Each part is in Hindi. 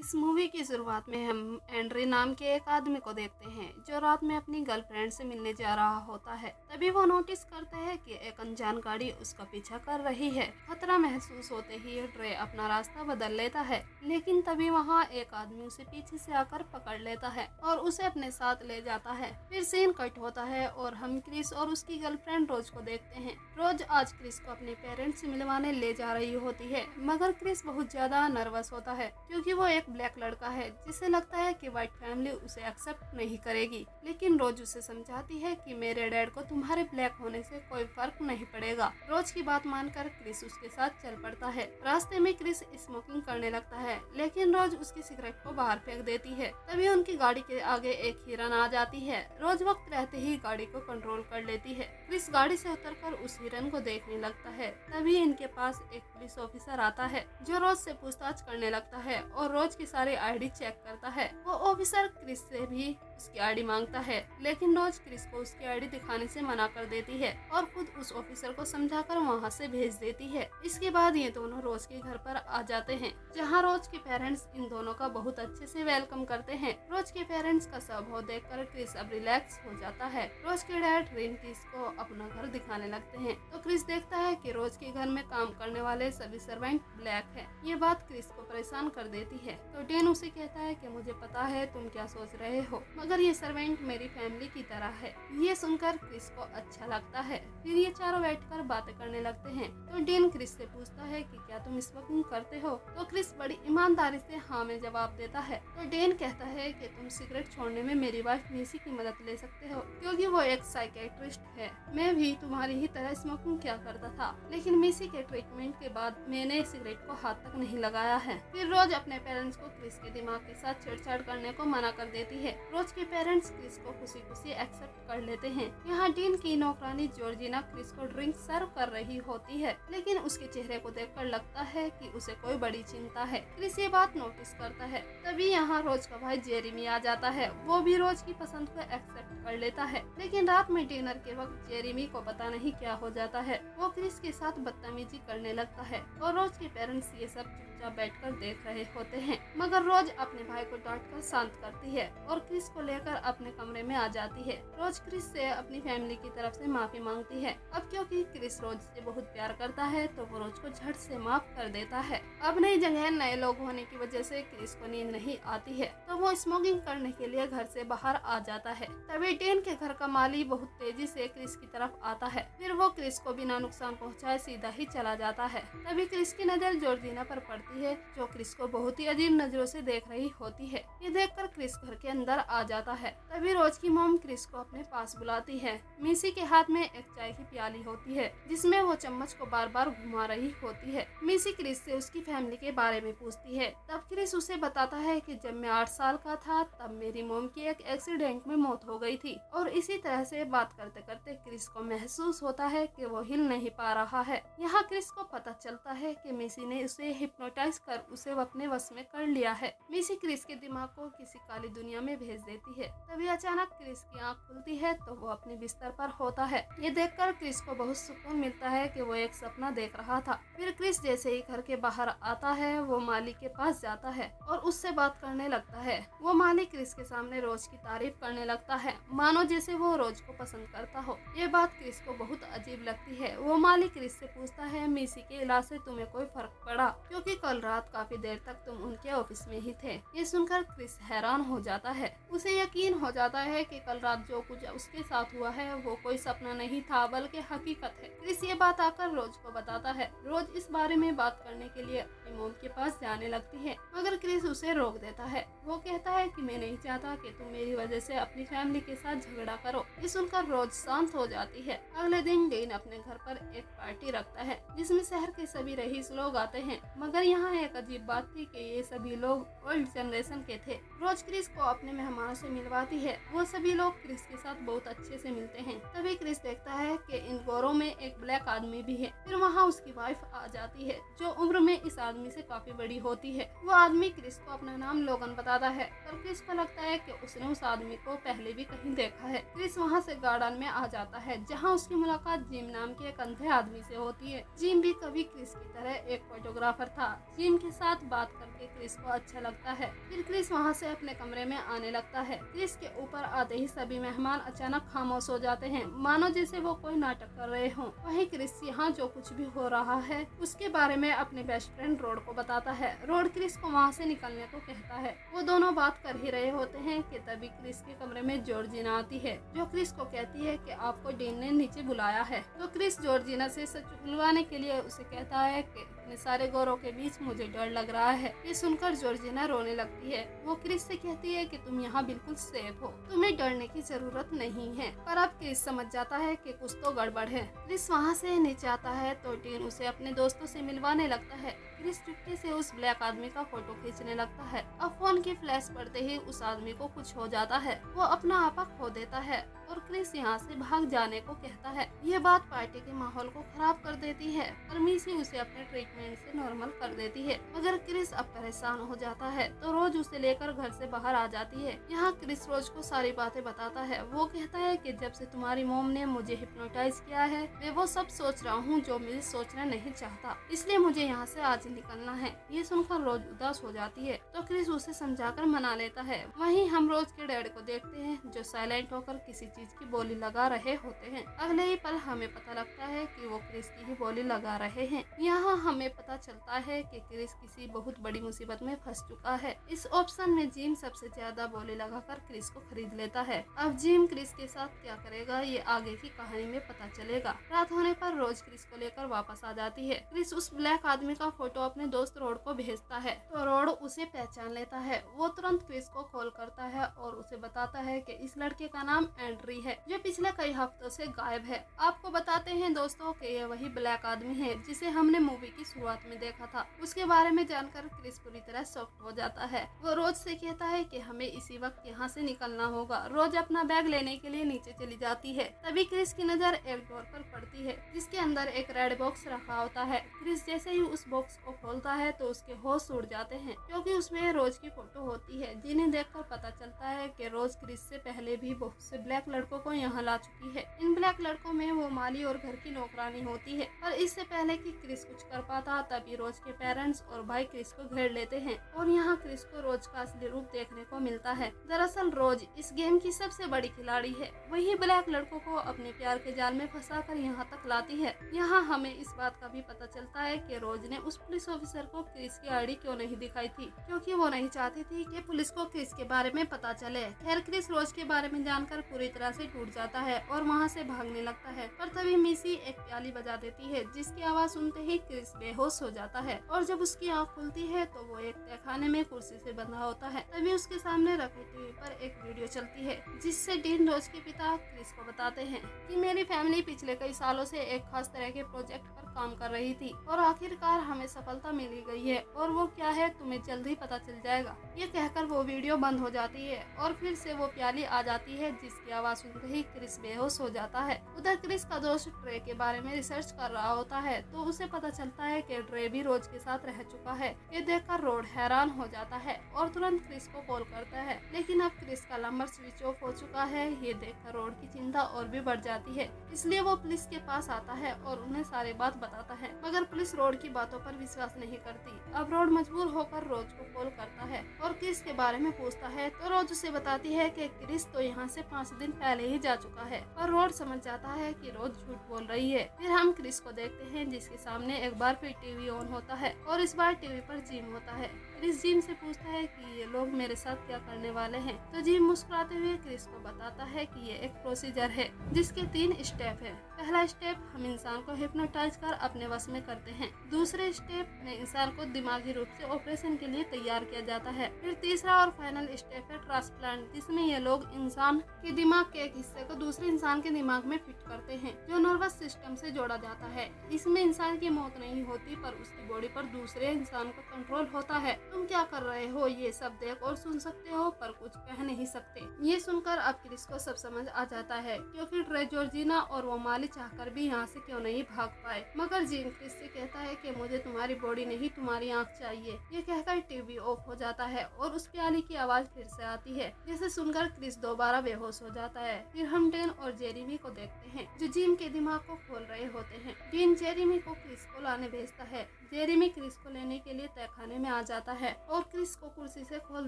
इस मूवी की शुरुआत में हम एंड्री नाम के एक आदमी को देखते हैं जो रात में अपनी गर्लफ्रेंड से मिलने जा रहा होता है। तभी वो नोटिस करते हैं कि एक अनजान गाड़ी उसका पीछा कर रही है। खतरा महसूस होते ही ट्रे अपना रास्ता बदल लेता है, लेकिन तभी वहाँ एक आदमी उसे पीछे से आकर पकड़ लेता है और उसे अपने साथ ले जाता है। फिर सीन कट होता है और हम क्रिस और उसकी गर्लफ्रेंड रोज को देखते हैं। रोज आज क्रिस को अपने पेरेंट्स से मिलवाने ले जा रही होती है, मगर क्रिस बहुत ज्यादा नर्वस होता है क्योंकि वो एक ब्लैक लड़का है जिसे लगता है कि व्हाइट फैमिली उसे एक्सेप्ट नहीं करेगी। लेकिन रोज उसे समझाती है कि मेरे डैड को तुम्हारे ब्लैक होने से कोई फर्क नहीं पड़ेगा। रोज की बात मानकर क्रिस उसके साथ चल पड़ता है। रास्ते में क्रिस स्मोकिंग करने लगता है, लेकिन रोज उसकी सिगरेट को बाहर फेंक देती है। तभी उनकी गाड़ी के आगे एक हिरन आ जाती है। रोज वक्त रहते ही गाड़ी को कंट्रोल कर लेती है। क्रिस गाड़ी से उतरकर उस हिरन को देखने लगता है। तभी इनके पास एक पुलिस ऑफिसर आता है जो रोज से पूछताछ करने लगता है और रोज की सारी आईडी चेक करता है। वो ऑफिसर क्रिस से भी उसकी आईडी मांगता है, लेकिन रोज क्रिस को उसकी आईडी दिखाने से मना कर देती है और खुद उस ऑफिसर को समझाकर वहाँ से भेज देती है। इसके बाद ये दोनों रोज के घर पर आ जाते हैं, जहाँ रोज के पेरेंट्स इन दोनों का बहुत अच्छे से वेलकम करते हैं। रोज के पेरेंट्स का स्वभाव देखकर क्रिस अब रिलैक्स हो जाता है। रोज के डैड रिन क्रिस को अपना घर दिखाने लगते हैं, तो क्रिस देखता है कि रोज के घर में काम करने वाले सभी सर्वेंट ब्लैक है। ये बात क्रिस को परेशान कर देती है, तो डेन उसे कहता है कि मुझे पता है तुम क्या सोच रहे हो, मगर ये सर्वेंट मेरी फैमिली की तरह है। ये सुनकर क्रिस को अच्छा लगता है। फिर ये चारों बैठकर बातें करने लगते हैं, तो डेन क्रिस से पूछता है कि क्या तुम स्मोकिंग करते हो, तो क्रिस बड़ी ईमानदारी से हाँ में जवाब देता है। तो डेन कहता है कि तुम सिगरेट छोड़ने में मेरी वाइफ मेसी की मदद ले सकते हो, क्योंकि वो एक साइकेट्रिस्ट है। मैं भी तुम्हारी ही तरह स्मोकिंग किया करता था, लेकिन मेसी के ट्रीटमेंट के बाद मैंने सिगरेट को हाथ तक नहीं लगाया है। फिर रोज अपने पेरेंट्स को क्रिस के दिमाग के साथ छेड़छाड़ करने को मना कर देती है। रोज के पेरेंट्स क्रिस को खुशी खुशी एक्सेप्ट कर लेते हैं। यहाँ डीन की नौकरानी जॉर्जिना क्रिस को ड्रिंक सर्व कर रही होती है, लेकिन उसके चेहरे को देखकर लगता है कि उसे कोई बड़ी चिंता है। क्रिस ये बात नोटिस करता है। तभी यहाँ रोज का भाई जेरेमी आ जाता है। वो भी रोज की पसंद को एक्सेप्ट कर लेता है, लेकिन रात में डिनर के वक्त जेरेमी को पता नहीं क्या हो जाता है। वो क्रिस के साथ बदतमीजी करने लगता है और रोज के पेरेंट्स ये सब चुपचाप बैठकर देख रहे होते हैं, मगर रोज अपने भाई को डांटकर शांत करती है और क्रिस को लेकर अपने कमरे में आ जाती है। रोज क्रिस से अपनी फैमिली की तरफ से माफी मांगती है। अब क्योंकि क्रिस रोज से बहुत प्यार करता है, तो वो रोज को झट से माफ कर देता है। अब नई जगह नए लोग होने की वजह से क्रिस को नींद नहीं आती है, तो वो स्मोकिंग करने के लिए घर से बाहर आ जाता है। तभी डेन के घर का माली बहुत तेजी से क्रिस की तरफ आता है। फिर वो क्रिस को बिना नुकसान पहुँचाए सीधा ही चला जाता है। तभी क्रिस की नजर जॉर्जिना पर पड़ती है, जो क्रिस को बहुत ही अजीब नजरों से देख रही होती है। ये देखकर क्रिस घर के अंदर आ जाता है। तभी रोज की मॉम क्रिस को अपने पास बुलाती है। मिसी के हाथ में एक चाय की प्याली होती है, जिसमें वो चम्मच को बार बार घुमा रही होती है। मिसी क्रिस से उसकी फैमिली के बारे में पूछती है। तब क्रिस उसे बताता है कि जब मैं 8 साल का था, तब मेरी मॉम की एक एक्सीडेंट में मौत हो गई थी। और इसी तरह से बात करते करते क्रिस को महसूस होता है कि वो हिल नहीं पा रहा है। यहाँ क्रिस को पता चलता है कि मिसी ने उसे हिप्नोटाइज कर उसे अपने वश में कर लिया है। मिसी क्रिस के दिमाग को किसी काली दुनिया में भेज देती है। तभी अचानक क्रिस की आंख खुलती है, तो वो अपने बिस्तर पर होता है। ये देखकर क्रिस को बहुत सुकून मिलता है कि वो एक सपना देख रहा था। फिर क्रिस जैसे ही घर के बाहर आता है, वो माली के पास जाता है और उससे बात करने लगता है। वो माली क्रिस के सामने रोज की तारीफ करने लगता है, मानो जैसे वो रोज को पसंद करता हो। ये बात क्रिस को बहुत अजीब लगती है। वो माली क्रिस से पूछता है, मिसी के इलाज से तुम्हें कोई फर्क पड़ा, क्योंकि कल रात काफी देर तक तुम उनके ऑफिस में ही थे। ये सुनकर क्रिस हैरान हो जाता है। उसे यकीन हो जाता है कि कल रात जो कुछ उसके साथ हुआ है वो कोई सपना नहीं था, बल्कि हकीकत है। क्रिस ये बात आकर रोज को बताता है। रोज इस बारे में बात करने के लिए अपनी मॉम के पास जाने लगती है, मगर क्रिस उसे रोक देता है। वो कहता है कि मैं नहीं चाहता कि तुम मेरी वजह से अपनी फैमिली के साथ झगड़ा करो। ये सुनकर रोज शांत हो जाती है। अगले दिन डेन अपने घर पर एक पार्टी रखता है, जिसमें शहर के सभी रईस लोग आते हैं। मगर यहाँ एक अजीब बात थी कि ये सभी लोग ओल्ड जनरेशन के थे। रोज क्रिस को अपने मेहमानों से मिलवाती है। वो सभी लोग क्रिस के साथ बहुत अच्छे से मिलते हैं। तभी क्रिस देखता है कि इन गोरों में एक ब्लैक आदमी भी है। फिर वहाँ उसकी वाइफ आ जाती है, जो उम्र में इस आदमी से काफी बड़ी होती है। वो आदमी क्रिस को अपना नाम लोगन बताता है, पर क्रिस को लगता है कि उसने उस आदमी को पहले भी कहीं देखा है। क्रिस वहाँ से गार्डन में आ जाता है, जहाँ उसकी मुलाकात जिम नाम के एक अंधे आदमी से होती है। जिम भी कभी क्रिस की तरह एक फोटोग्राफर था, जिम के साथ बात करके क्रिस को अच्छा लगता है। फिर क्रिस वहाँ से अपने कमरे में आने लगता है। क्रिस के ऊपर आते ही सभी मेहमान अचानक खामोश हो जाते हैं, मानो जैसे वो कोई नाटक कर रहे हों। वहीं क्रिस यहाँ जो कुछ भी हो रहा है उसके बारे में अपने बेस्ट फ्रेंड रोड को बताता है। रोड क्रिस को वहाँ से निकलने को कहता है। वो दोनों बात कर ही रहे होते हैं कि तभी क्रिस के कमरे में जॉर्जिना आती है, जो क्रिस को कहती है कि आपको डीन ने नीचे बुलाया है। तो क्रिस जॉर्जिना से सच बुलवाने के लिए उसे कहता है कि इतने सारे गौरों के बीच मुझे डर लग रहा है। ये सुनकर जॉर्जिना रोने लगती है। वो क्रिस से कहती है कि तुम यहाँ बिल्कुल सेफ हो, तुम्हें डरने की जरूरत नहीं है। पर अब क्रिस समझ जाता है कि कुछ तो गड़बड़ है। क्रिस वहाँ से नीचे आता है तो डीन उसे अपने दोस्तों से मिलवाने लगता है। क्रिस चुपके से उस ब्लैक आदमी का फोटो खींचने लगता है। अब फोन की फ्लैश पड़ते ही उस आदमी को कुछ हो जाता है। वो अपना आपा खो देता है और क्रिस यहाँ से भाग जाने को कहता है। यह बात पार्टी के माहौल को खराब कर देती है। पर मिसी उसे अपने ट्रीटमेंट से नॉर्मल कर देती है। मगर क्रिस अब परेशान हो जाता है तो रोज उसे लेकर घर से बाहर आ जाती है। यहाँ क्रिस रोज को सारी बातें बताता है। वो कहता है कि जब से तुम्हारी मॉम ने मुझे हिप्नोटाइज किया है मैं वो सब सोच रहा हूँ जो मुझे सोचना नहीं चाहता, इसलिए मुझे यहाँ से आज निकलना है। ये सुनकर रोज उदास हो जाती है तो क्रिस उसे समझाकर मना लेता है। वहीं हम रोज के डैड को देखते हैं जो साइलेंट होकर किसी चीज की बोली लगा रहे होते हैं। अगले ही पल हमें पता लगता है कि वो क्रिस की ही बोली लगा रहे हैं। यहाँ हमें पता चलता है कि क्रिस किसी बहुत बड़ी मुसीबत में फंस चुका है। इस ऑप्शन में जिम सबसे ज्यादा बोली लगाकर क्रिस को खरीद लेता है। अब जिम क्रिस के साथ क्या करेगा ये आगे की कहानी में पता चलेगा। रात होने पर रोज क्रिस को लेकर वापस आ जाती है। क्रिस उस ब्लैक आदमी का फोटो अपने दोस्त रोड को भेजता है तो रोड उसे पहचान लेता है। वो तुरंत क्रिस को कॉल करता है और उसे बताता है कि इस लड़के का नाम एंड्री है जो पिछले कई हफ्तों से गायब है। आपको बताते हैं दोस्तों कि ये वही ब्लैक आदमी है जिसे हमने मूवी की शुरुआत में देखा था। उसके बारे में जानकर क्रिस पूरी तरह शॉक्ड हो जाता है। वो रोज से कहता है कि हमें इसी वक्त यहाँ से निकलना होगा। रोज अपना बैग लेने के लिए नीचे चली जाती है। तभी क्रिस की नजर एक डोर पर पड़ती है जिसके अंदर एक रेड बॉक्स रखा होता है। क्रिस जैसे ही उस बॉक्स को खोलता है तो उसके होश उड़ जाते हैं क्योंकि उसमें रोज की फोटो होती है, जिन्हें देखकर पता चलता है कि रोज क्रिस से पहले भी बहुत से ब्लैक लड़कों को यहाँ ला चुकी है। इन ब्लैक लड़कों में वो माली और घर की नौकरानी होती है। पर इससे पहले कि क्रिस कुछ कर पाता तभी रोज के पेरेंट्स और भाई क्रिस को घेर लेते हैं और यहाँ क्रिस को रोज का असली रूप देखने को मिलता है। दरअसल रोज इस गेम की सबसे बड़ी खिलाड़ी है। वही ब्लैक लड़कों को अपने प्यार के जाल में फंसाकर यहाँ तक लाती है। यहाँ हमें इस बात का भी पता चलता है कि रोज ने उस पुलिस ऑफिसर को क्रिस की आईडी क्यों नहीं दिखाई थी, क्योंकि वो नहीं चाहती थी कि पुलिस को क्रिस के बारे में पता चले। खैर क्रिस रोज के बारे में जानकर पूरी तरह से टूट जाता है और वहाँ से भागने लगता है। पर तभी मिसी एक प्याली बजा देती है जिसकी आवाज सुनते ही क्रिस बेहोश हो जाता है और जब उसकी आँख खुलती है तो वो एक तहखाने में कुर्सी से बंधा होता है। तभी उसके सामने रखी टीवी पर एक वीडियो चलती है जिससे डीन रोज के पिता क्रिस को बताते हैं कि मेरी फैमिली पिछले कई सालों से एक खास तरह के प्रोजेक्ट पर काम कर रही थी और आखिरकार हमें सफलता मिल गई है और वो क्या है तुम्हें जल्द ही पता चल जाएगा। ये कहकर वो वीडियो बंद हो जाती है और फिर से वो प्याली आ जाती है जिसकी आवाज सुनते ही क्रिस बेहोश हो जाता है। उधर क्रिस का दोस्त ट्रे के बारे में रिसर्च कर रहा होता है तो उसे पता चलता है कि ट्रे भी रोज के साथ रह चुका है। ये देखकर रोड हैरान हो जाता है और तुरंत क्रिस को कॉल करता है, लेकिन अब क्रिस का नंबर स्विच ऑफ हो चुका है। ये देखकर रोड की चिंता और भी बढ़ जाती है, इसलिए वो पुलिस के पास आता है और उन्हें सारी बात बताता है। मगर पुलिस रोड की बातों पर विश्वास नहीं करती। अब रोड मजबूर होकर रोज को कॉल करता है और क्रिस के बारे में पूछता है तो रोज उसे बताती है कि क्रिस तो यहाँ से 5 दिन पहले ही जा चुका है। और रोड समझ जाता है कि रोज झूठ बोल रही है। फिर हम क्रिस को देखते हैं जिसके सामने एक बार फिर टीवी ऑन होता है और इस बार टीवी पर जिम होता है। क्रिस जिम से पूछता है कि ये लोग मेरे साथ क्या करने वाले हैं तो जिम मुस्कुराते हुए क्रिस को बताता है कि ये एक प्रोसीजर है जिसके 3 स्टेप है। पहला स्टेप हम इंसान को हिप्नोटाइज कर अपने वश में करते हैं। दूसरे स्टेप में इंसान को दिमागी रूप से ऑपरेशन के लिए तैयार किया जाता है। फिर तीसरा और फाइनल स्टेप है ट्रांसप्लांट, जिसमें ये लोग इंसान के दिमाग के एक हिस्से को दूसरे इंसान के दिमाग में फिट करते हैं जो नर्वस सिस्टम से जोड़ा जाता है। इसमें इंसान की मौत नहीं होती पर उसकी बॉडी पर दूसरे इंसान का कंट्रोल होता है। तुम क्या कर रहे हो ये सब देख और सुन सकते हो पर कुछ कह नहीं सकते। ये सुनकर अब क्रिस को सब समझ आ जाता है क्योंकि ट्रे जॉर्जिना और वो माली चाहकर भी यहाँ से क्यों नहीं भाग पाए। मगर जिम क्रिस से कहता है कि मुझे तुम्हारी बॉडी नहीं तुम्हारी आँख चाहिए। ये कहकर टीवी ऑफ हो जाता है और उस प्याली की आवाज फिर से आती है जिसे सुनकर क्रिस दोबारा बेहोश हो जाता है। फिर हम डेन और जेरेमी को देखते हैं जो जिम के दिमाग को खोल रहे होते हैं। डेन जेरेमी को क्रिस को लाने भेजता है जेरेमी क्रिस को लेने के लिए तहखाने में आ जाता है और क्रिस को कुर्सी से खोल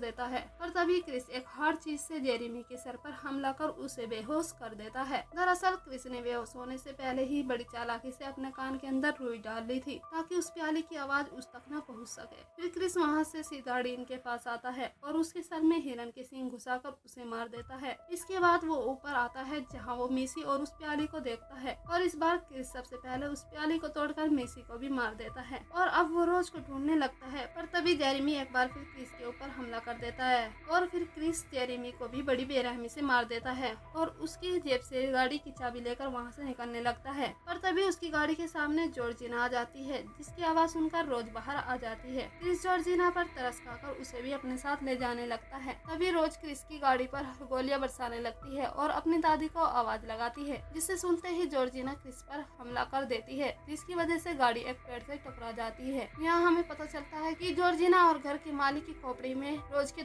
देता है, पर तभी क्रिस एक हार्ड चीज से जेरेमी के सर पर हमला कर उसे बेहोश कर देता है। दरअसल क्रिस ने बेहोश होने से पहले ही बड़ी चालाकी से अपने कान के अंदर रुई डाल ली थी ताकि उस प्याली की आवाज उस तक न पहुंच सके। फिर क्रिस वहां से सीधा डीन के पास आता है और उसके सर में हिरन के सींग घुसाकर उसे मार देता है। इसके बाद वो ऊपर आता है जहाँ वो मिसी और उस प्याली को देखता है और इस बार क्रिस सबसे पहले उस प्याली को तोड़कर मिसी को भी मार देता है और अब वो रोज को ढूंढने लगता है। पर तभी जेरेमी एक बार फिर क्रिस के ऊपर हमला कर देता है और फिर क्रिस जेरेमी को भी बड़ी बेरहमी से मार देता है और उसकी जेब से गाड़ी की चाबी लेकर वहाँ से निकलने लगता है। पर तभी उसकी गाड़ी के सामने जॉर्जिना आ जाती है, जिसकी आवाज सुनकर रोज बाहर आ जाती है। क्रिस जॉर्जिना पर तरस खाकर उसे भी अपने साथ ले जाने लगता है। तभी रोज क्रिस की गाड़ी पर गोलियां बरसाने लगती है और अपनी दादी को आवाज लगाती है, जिसे सुनते ही जॉर्जिना क्रिस पर हमला कर देती है, जिसकी वजह से गाड़ी एक पेड़ से टकरा जाती है। यहाँ हमें पता चलता है कि जॉर्जिना और घर के मालिक की खोपड़ी में रोज के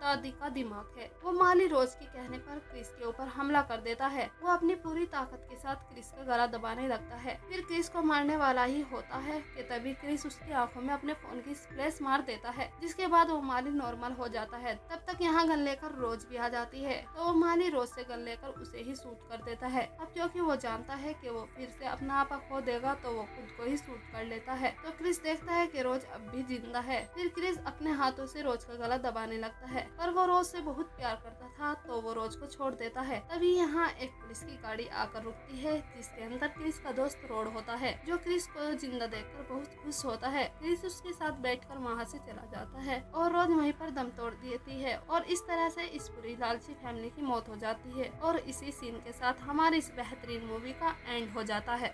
दादी का दिमाग है। वो माली रोज के कहने पर क्रिस के ऊपर हमला कर देता है। वो अपनी पूरी ताकत के साथ क्रिस का गला दबाने लगता है। फिर क्रिस को मारने वाला ही होता है कि तभी क्रिस उसकी आंखों में अपने फोन की फ्लैश मार देता है, जिसके बाद वो माली नॉर्मल हो जाता है। तब तक यहाँ गन लेकर रोज भी आ जाती है, तो वो माली रोज से गन लेकर उसे ही शूट कर देता है। अब क्योंकि वो जानता है कि वो फिर से अपना आपा खो देगा, तो वो खुद को ही शूट कर लेता है। तो क्रिस देखता है कि रोज अब भी जिंदा है। फिर क्रिस अपने हाथों से रोज का गला दबाने लगता है, पर वो रोज से बहुत प्यार करता था, तो वो रोज को छोड़ देता है। तभी यहाँ एक पुलिस की गाड़ी आकर रुकती है, जिसके अंदर क्रिस का दोस्त रोड होता है, जो क्रिस को जिंदा देखकर बहुत खुश होता है। क्रिस उसके साथ बैठकर वहाँ से चला जाता है और रोज वहीं पर दम तोड़ देती है और इस तरह से इस पूरी लालची फैमिली की मौत हो जाती है और इसी सीन के साथ हमारी इस बेहतरीन मूवी का एंड हो जाता है।